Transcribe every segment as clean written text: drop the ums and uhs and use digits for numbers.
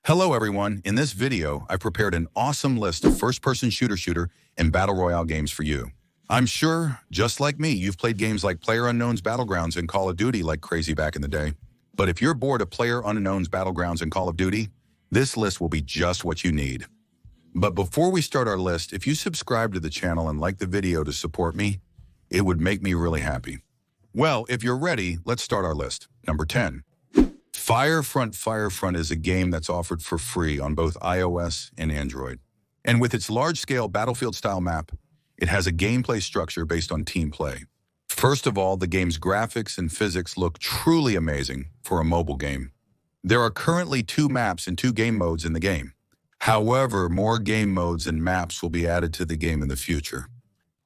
Hello everyone, in this video, I've prepared an awesome list of first-person shooter, and battle royale games for you. I'm sure, just like me, you've played games like PlayerUnknown's Battlegrounds and Call of Duty like crazy back in the day. But if you're bored of PlayerUnknown's Battlegrounds and Call of Duty, this list will be just what you need. But before we start our list, if you subscribe to the channel and like the video to support me, it would make me really happy. Well, if you're ready, let's start our list. Number 10. Firefront. Firefront is a game that's offered for free on both iOS and Android. And with its large-scale battlefield-style map, it has a gameplay structure based on team play. First of all, the game's graphics and physics look truly amazing for a mobile game. There are currently 2 maps and 2 game modes in the game. However, more game modes and maps will be added to the game in the future.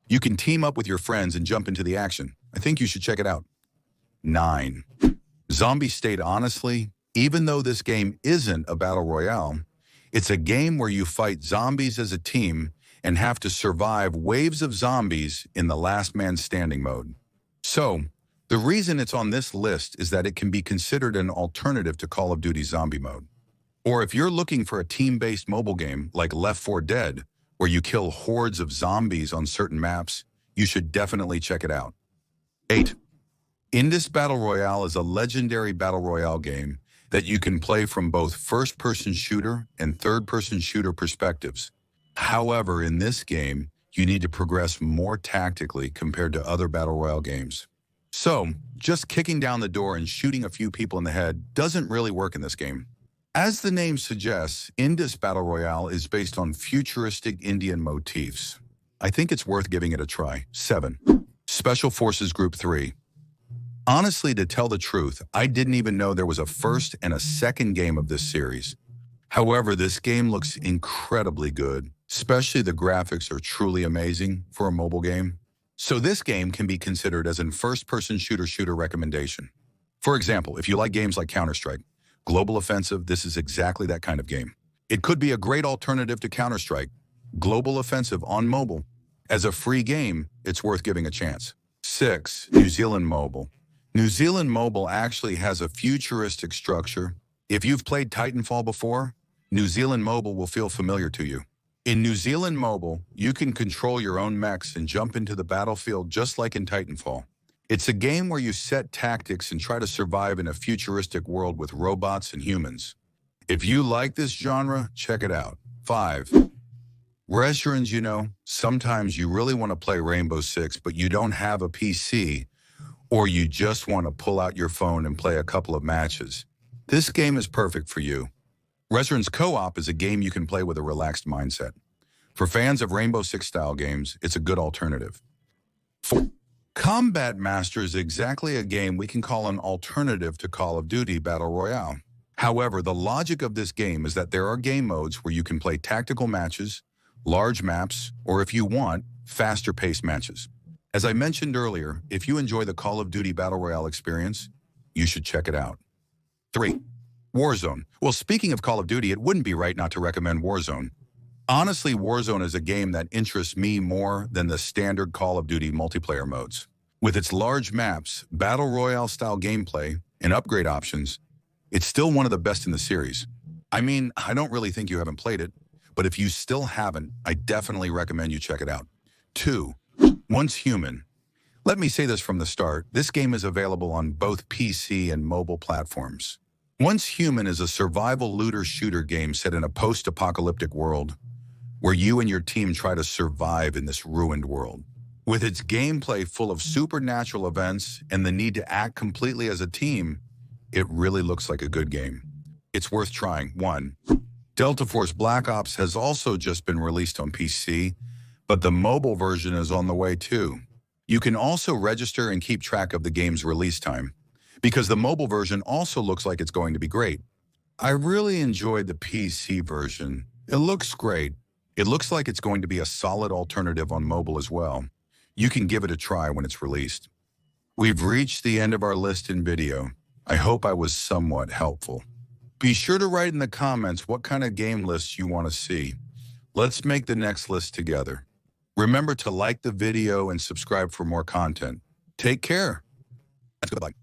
You can team up with your friends and jump into the action. I think you should check it out. 9. Zombie State. Honestly, even though this game isn't a battle royale, it's a game where you fight zombies as a team and have to survive waves of zombies in the last man standing mode. So, the reason it's on this list is that it can be considered an alternative to Call of Duty Zombie Mode. Or if you're looking for a team-based mobile game like Left 4 Dead, where you kill hordes of zombies on certain maps, you should definitely check it out. 8. Indus Battle Royale is a legendary battle royale game that you can play from both first-person shooter and third-person shooter perspectives. However, in this game, you need to progress more tactically compared to other battle royale games. So, just kicking down the door and shooting a few people in the head doesn't really work in this game. As the name suggests, Indus Battle Royale is based on futuristic Indian motifs. I think it's worth giving it a try. 7. Special Forces Group 3. Honestly, to tell the truth, I didn't even know there was a first and a second game of this series. However, this game looks incredibly good, especially the graphics are truly amazing for a mobile game. So this game can be considered as a first-person shooter recommendation. For example, if you like games like Counter-Strike, Global Offensive, this is exactly that kind of game. It could be a great alternative to Counter-Strike, Global Offensive on mobile. As a free game, it's worth giving a chance. 6. New Zealand Mobile. New Zealand Mobile actually has a futuristic structure. If you've played Titanfall before, New Zealand Mobile will feel familiar to you. In New Zealand Mobile, you can control your own mechs and jump into the battlefield just like in Titanfall. It's a game where you set tactics and try to survive in a futuristic world with robots and humans. If you like this genre, check it out. 5. Restaurants. Sometimes you really want to play Rainbow Six, but you don't have a PC, or you just want to pull out your phone and play a couple of matches. This game is perfect for you. Restaurants Co-op is a game you can play with a relaxed mindset. For fans of Rainbow Six-style games, it's a good alternative. 4. Combat Master is exactly a game we can call an alternative to Call of Duty Battle Royale. However, the logic of this game is that there are game modes where you can play tactical matches, large maps, or if you want, faster-paced matches. As I mentioned earlier, if you enjoy the Call of Duty Battle Royale experience, you should check it out. 3. Warzone. Well, speaking of Call of Duty, it wouldn't be right not to recommend Warzone. Honestly, Warzone is a game that interests me more than the standard Call of Duty multiplayer modes. With its large maps, Battle Royale-style gameplay, and upgrade options, it's still one of the best in the series. I mean, I don't really think you haven't played it, but if you still haven't, I definitely recommend you check it out. 2. Once Human. Let me say this from the start, this game is available on both PC and mobile platforms. Once Human is a survival looter-shooter game set in a post-apocalyptic world, where you and your team try to survive in this ruined world. With its gameplay full of supernatural events and the need to act completely as a team, it really looks like a good game. It's worth trying. 1. Delta Force Black Ops has also just been released on PC, but the mobile version is on the way too. You can also register and keep track of the game's release time, because the mobile version also looks like it's going to be great. I really enjoyed the PC version. It looks great. It looks like it's going to be a solid alternative on mobile as well. You can give it a try when it's released. We've reached the end of our list and video. I hope I was somewhat helpful. Be sure to write in the comments what kind of game lists you want to see. Let's make the next list together. Remember to like the video and subscribe for more content. Take care. That's good luck.